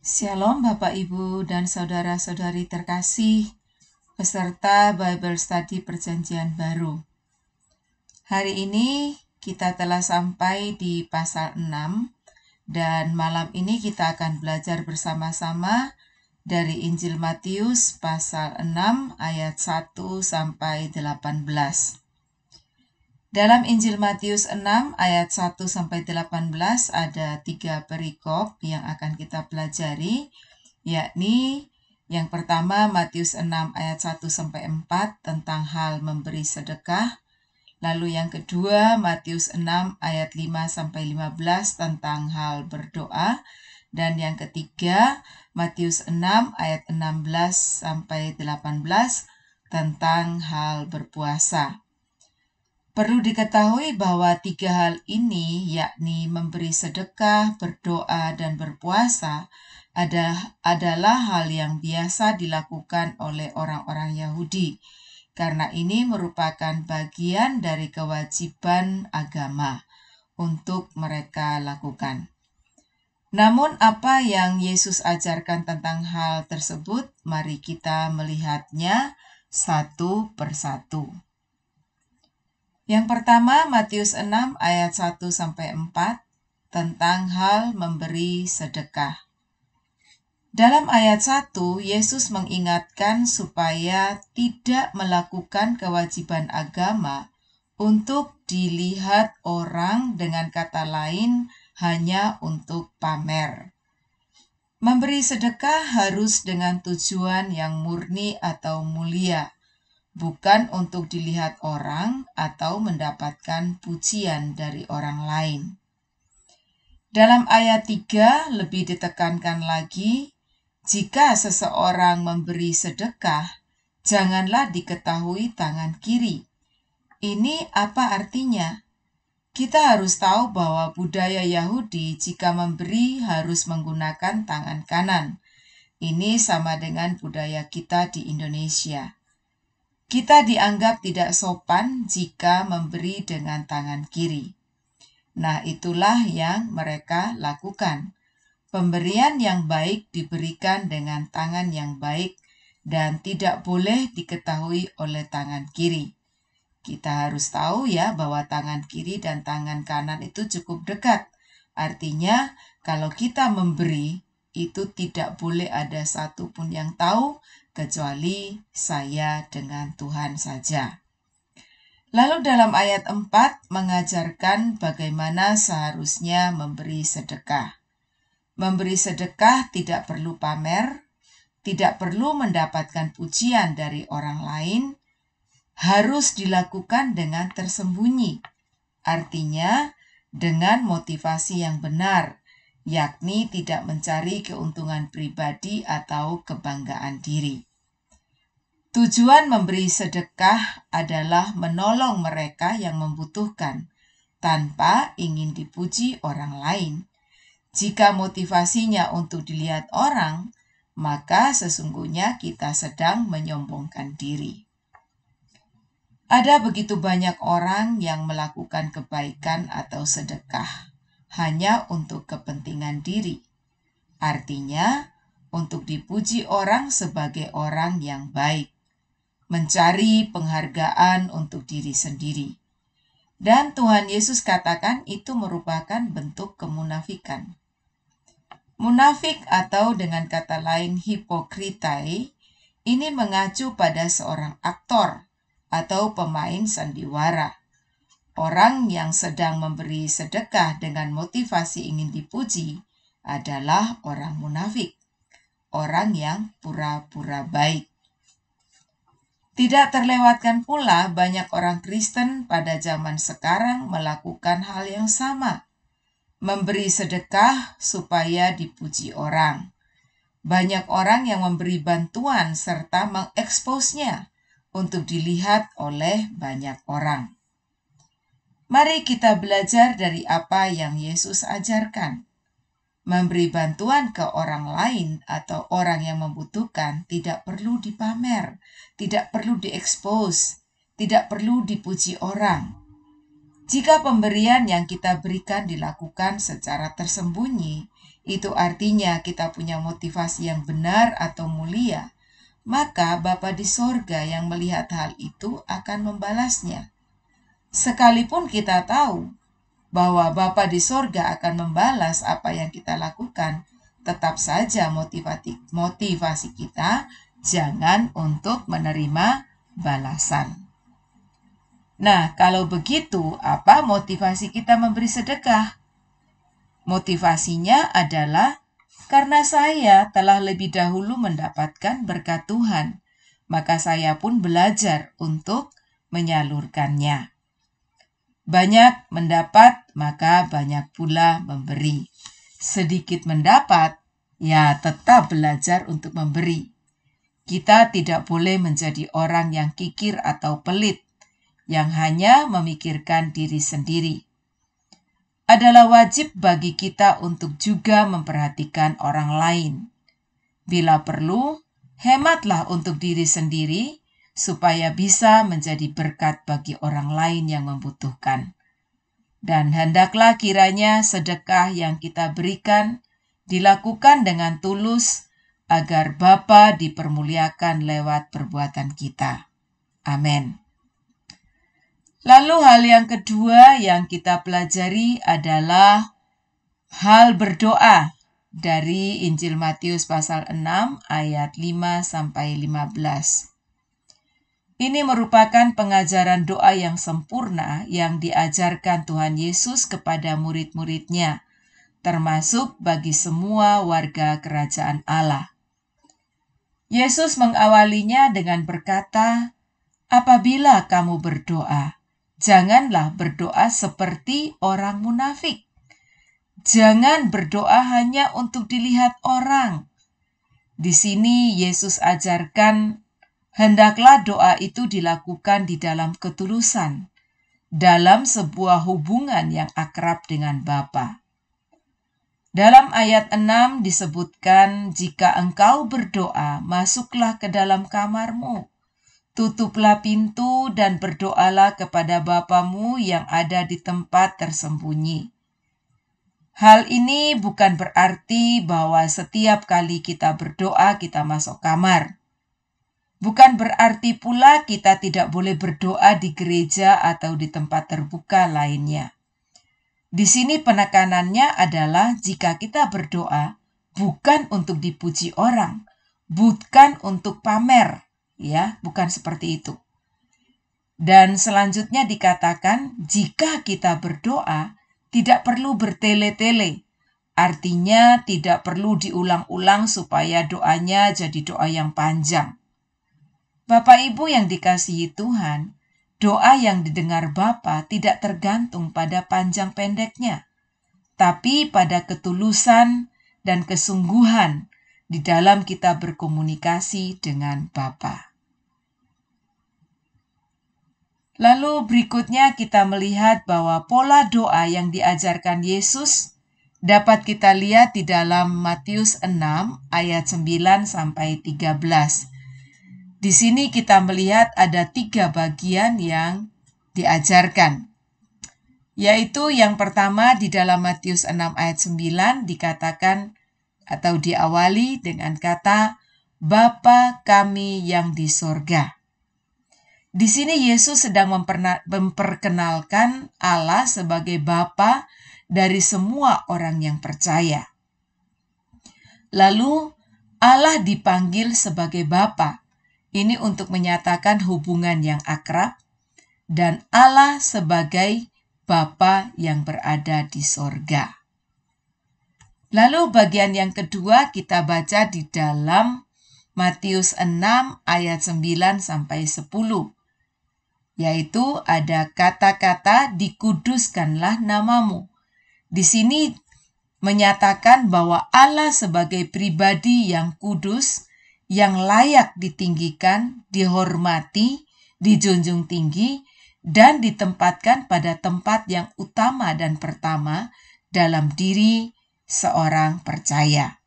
Shalom Bapak Ibu dan saudara-saudari terkasih, peserta Bible Study Perjanjian Baru. Hari ini kita telah sampai di pasal 6 dan malam ini kita akan belajar bersama-sama dari Injil Matius pasal 6 ayat 1 sampai 18. Dalam Injil Matius 6 ayat 1 sampai 18 ada 3 perikop yang akan kita pelajari, yakni yang pertama Matius 6 ayat 1 sampai 4 tentang hal memberi sedekah. Lalu yang kedua Matius 6 ayat 5 sampai 15 tentang hal berdoa. Dan yang ketiga Matius 6 ayat 16 sampai 18 tentang hal berpuasa. Perlu diketahui bahwa 3 hal ini, yakni memberi sedekah, berdoa, dan berpuasa, adalah hal yang biasa dilakukan oleh orang-orang Yahudi, karena ini merupakan bagian dari kewajiban agama untuk mereka lakukan. Namun apa yang Yesus ajarkan tentang hal tersebut, mari kita melihatnya satu persatu. Yang pertama Matius 6 ayat 1 sampai 4 tentang hal memberi sedekah. Dalam ayat 1, Yesus mengingatkan supaya tidak melakukan kewajiban agama untuk dilihat orang, dengan kata lain hanya untuk pamer. Memberi sedekah harus dengan tujuan yang murni atau mulia, bukan untuk dilihat orang atau mendapatkan pujian dari orang lain. Dalam ayat 3 lebih ditekankan lagi, jika seseorang memberi sedekah, janganlah diketahui tangan kiri. Ini apa artinya? Kita harus tahu bahwa budaya Yahudi jika memberi harus menggunakan tangan kanan. Ini sama dengan budaya kita di Indonesia. Kita dianggap tidak sopan jika memberi dengan tangan kiri. Nah, itulah yang mereka lakukan. Pemberian yang baik diberikan dengan tangan yang baik dan tidak boleh diketahui oleh tangan kiri. Kita harus tahu ya bahwa tangan kiri dan tangan kanan itu cukup dekat. Artinya, kalau kita memberi, itu tidak boleh ada satupun yang tahu kecuali saya dengan Tuhan saja. Lalu dalam ayat 4 mengajarkan bagaimana seharusnya memberi sedekah. Memberi sedekah tidak perlu pamer, tidak perlu mendapatkan pujian dari orang lain, harus dilakukan dengan tersembunyi. Artinya dengan motivasi yang benar, yakni tidak mencari keuntungan pribadi atau kebanggaan diri. Tujuan memberi sedekah adalah menolong mereka yang membutuhkan, tanpa ingin dipuji orang lain. Jika motivasinya untuk dilihat orang, maka sesungguhnya kita sedang menyombongkan diri. Ada begitu banyak orang yang melakukan kebaikan atau sedekah hanya untuk kepentingan diri. Artinya, untuk dipuji orang sebagai orang yang baik, mencari penghargaan untuk diri sendiri. Dan Tuhan Yesus katakan itu merupakan bentuk kemunafikan. Munafik atau dengan kata lain hipokritai, ini mengacu pada seorang aktor atau pemain sandiwara. Orang yang sedang memberi sedekah dengan motivasi ingin dipuji adalah orang munafik, orang yang pura-pura baik. Tidak terlewatkan pula banyak orang Kristen pada zaman sekarang melakukan hal yang sama. Memberi sedekah supaya dipuji orang. Banyak orang yang memberi bantuan serta mengeksposnya untuk dilihat oleh banyak orang. Mari kita belajar dari apa yang Yesus ajarkan. Memberi bantuan ke orang lain atau orang yang membutuhkan tidak perlu dipamer, tidak perlu diekspos, tidak perlu dipuji orang. Jika pemberian yang kita berikan dilakukan secara tersembunyi, itu artinya kita punya motivasi yang benar atau mulia, maka Bapa di sorga yang melihat hal itu akan membalasnya. Sekalipun kita tahu bahwa Bapa di sorga akan membalas apa yang kita lakukan, tetap saja motivasi kita jangan untuk menerima balasan. Nah, kalau begitu, apa motivasi kita memberi sedekah? Motivasinya adalah karena saya telah lebih dahulu mendapatkan berkat Tuhan, maka saya pun belajar untuk menyalurkannya. Banyak mendapat, maka banyak pula memberi. Sedikit mendapat, ya tetap belajar untuk memberi. Kita tidak boleh menjadi orang yang kikir atau pelit, yang hanya memikirkan diri sendiri. Adalah wajib bagi kita untuk juga memperhatikan orang lain. Bila perlu, hematlah untuk diri sendiri, supaya bisa menjadi berkat bagi orang lain yang membutuhkan. Dan hendaklah kiranya sedekah yang kita berikan dilakukan dengan tulus, agar Bapa dipermuliakan lewat perbuatan kita. Amin. Lalu hal yang kedua yang kita pelajari adalah hal berdoa dari Injil Matius pasal 6 ayat 5-15. Ini merupakan pengajaran doa yang sempurna yang diajarkan Tuhan Yesus kepada murid-muridnya, termasuk bagi semua warga kerajaan Allah. Yesus mengawalinya dengan berkata, "Apabila kamu berdoa, janganlah berdoa seperti orang munafik. Jangan berdoa hanya untuk dilihat orang." Di sini Yesus ajarkan, hendaklah doa itu dilakukan di dalam ketulusan, dalam sebuah hubungan yang akrab dengan Bapa. Dalam ayat 6 disebutkan, "Jika engkau berdoa, masuklah ke dalam kamarmu, tutuplah pintu dan berdoalah kepada Bapamu yang ada di tempat tersembunyi." Hal ini bukan berarti bahwa setiap kali kita berdoa kita masuk kamar. Bukan berarti pula kita tidak boleh berdoa di gereja atau di tempat terbuka lainnya. Di sini penekanannya adalah jika kita berdoa bukan untuk dipuji orang, bukan untuk pamer, ya, bukan seperti itu. Dan selanjutnya dikatakan jika kita berdoa tidak perlu bertele-tele. Artinya tidak perlu diulang-ulang supaya doanya jadi doa yang panjang. Bapak Ibu yang dikasihi Tuhan, doa yang didengar Bapa tidak tergantung pada panjang pendeknya, tapi pada ketulusan dan kesungguhan di dalam kita berkomunikasi dengan Bapa. Lalu berikutnya kita melihat bahwa pola doa yang diajarkan Yesus dapat kita lihat di dalam Matius 6 ayat 9-13. Di sini kita melihat ada 3 bagian yang diajarkan. Yaitu yang pertama di dalam Matius 6 ayat 9 dikatakan atau diawali dengan kata, "Bapa kami yang di sorga." Di sini Yesus sedang memperkenalkan Allah sebagai Bapa dari semua orang yang percaya. Lalu Allah dipanggil sebagai Bapa. Ini untuk menyatakan hubungan yang akrab, dan Allah sebagai Bapa yang berada di sorga. Lalu bagian yang kedua kita baca di dalam Matius 6 ayat 9-10. Yaitu ada kata-kata dikuduskanlah namamu. Di sini menyatakan bahwa Allah sebagai pribadi yang kudus, yang layak ditinggikan, dihormati, dijunjung tinggi, dan ditempatkan pada tempat yang utama dan pertama dalam diri seorang percaya.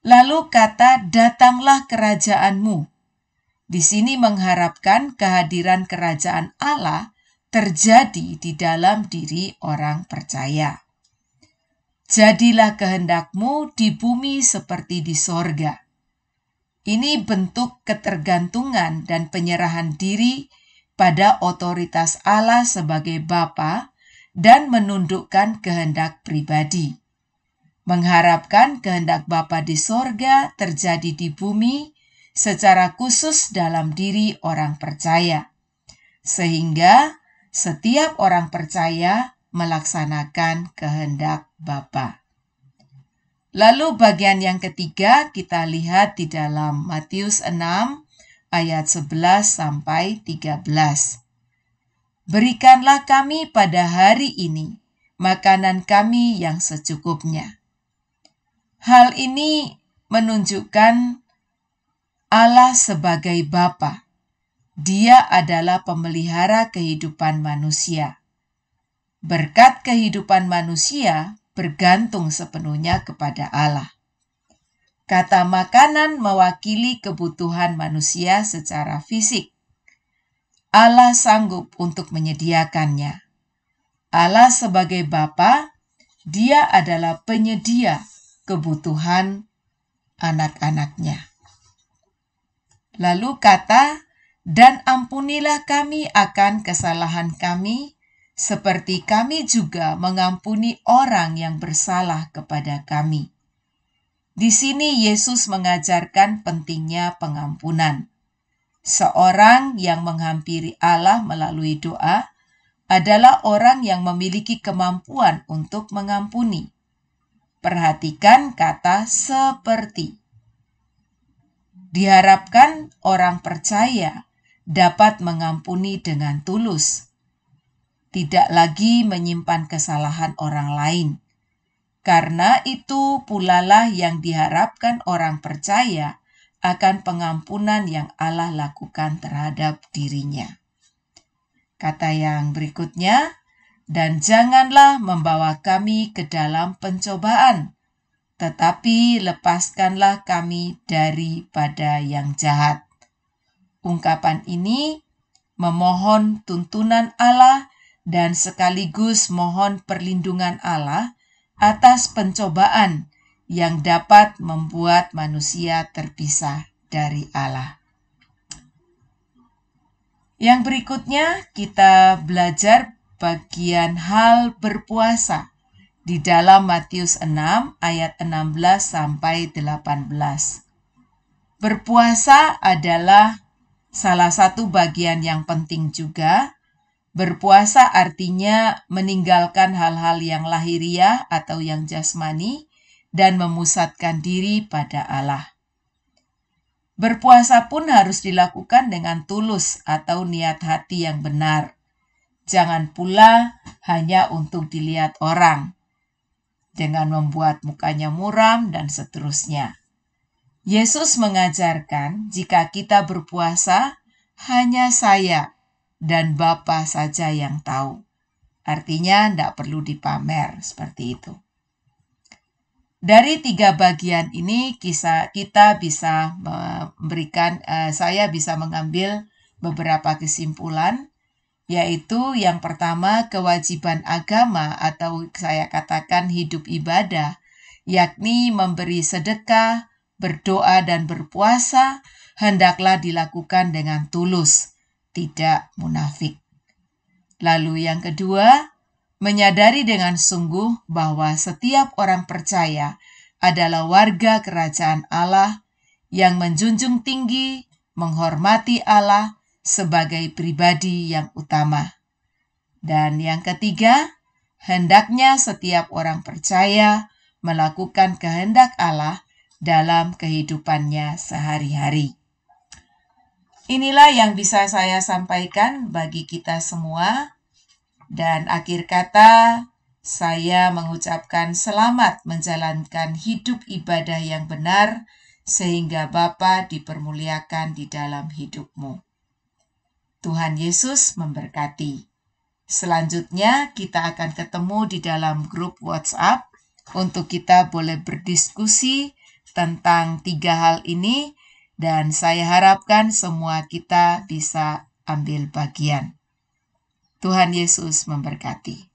Lalu kata, "Datanglah kerajaanmu." Di sini mengharapkan kehadiran kerajaan Allah terjadi di dalam diri orang percaya. Jadilah kehendakmu di bumi seperti di sorga. Ini bentuk ketergantungan dan penyerahan diri pada otoritas Allah sebagai Bapa dan menundukkan kehendak pribadi. Mengharapkan kehendak Bapa di sorga terjadi di bumi secara khusus dalam diri orang percaya. Sehingga setiap orang percaya melaksanakan kehendak Bapa. Lalu bagian yang ketiga kita lihat di dalam Matius 6 ayat 11 sampai 13. Berikanlah kami pada hari ini makanan kami yang secukupnya. Hal ini menunjukkan Allah sebagai Bapa. Dia adalah pemelihara kehidupan manusia. Berkat kehidupan manusia bergantung sepenuhnya kepada Allah. Kata makanan mewakili kebutuhan manusia secara fisik. Allah sanggup untuk menyediakannya. Allah sebagai Bapa, Dia adalah penyedia kebutuhan anak-anaknya. Lalu kata, dan ampunilah kami akan kesalahan kami, seperti kami juga mengampuni orang yang bersalah kepada kami. Di sini Yesus mengajarkan pentingnya pengampunan. Seorang yang menghampiri Allah melalui doa adalah orang yang memiliki kemampuan untuk mengampuni. Perhatikan kata seperti. Diharapkan orang percaya dapat mengampuni dengan tulus. Tidak lagi menyimpan kesalahan orang lain. Karena itu pulalah yang diharapkan orang percaya akan pengampunan yang Allah lakukan terhadap dirinya. Kata yang berikutnya, dan janganlah membawa kami ke dalam pencobaan, tetapi lepaskanlah kami daripada yang jahat. Ungkapan ini memohon tuntunan Allah dan sekaligus mohon perlindungan Allah atas pencobaan yang dapat membuat manusia terpisah dari Allah. Yang berikutnya kita belajar bagian hal berpuasa di dalam Matius 6 ayat 16 sampai 18. Berpuasa adalah salah satu bagian yang penting juga. Berpuasa artinya meninggalkan hal-hal yang lahiriah atau yang jasmani dan memusatkan diri pada Allah. Berpuasa pun harus dilakukan dengan tulus atau niat hati yang benar. Jangan pula hanya untuk dilihat orang, dengan membuat mukanya muram dan seterusnya. Yesus mengajarkan jika kita berpuasa, hanya saya dan Bapa saja yang tahu. Artinya tidak perlu dipamer seperti itu. Dari 3 bagian ini kita bisa memberikan, saya bisa mengambil beberapa kesimpulan, yaitu yang pertama kewajiban agama atau saya katakan hidup ibadah, yakni memberi sedekah, berdoa dan berpuasa, hendaklah dilakukan dengan tulus, tidak munafik. Lalu yang kedua, menyadari dengan sungguh bahwa setiap orang percaya adalah warga kerajaan Allah yang menjunjung tinggi, menghormati Allah sebagai pribadi yang utama. Dan yang ketiga, hendaknya setiap orang percaya melakukan kehendak Allah dalam kehidupannya sehari-hari. Inilah yang bisa saya sampaikan bagi kita semua. Dan akhir kata, saya mengucapkan selamat menjalankan hidup ibadah yang benar, sehingga Bapa dipermuliakan di dalam hidupmu. Tuhan Yesus memberkati. Selanjutnya kita akan ketemu di dalam grup WhatsApp untuk kita boleh berdiskusi tentang 3 hal ini, dan saya harapkan semua kita bisa ambil bagian. Tuhan Yesus memberkati.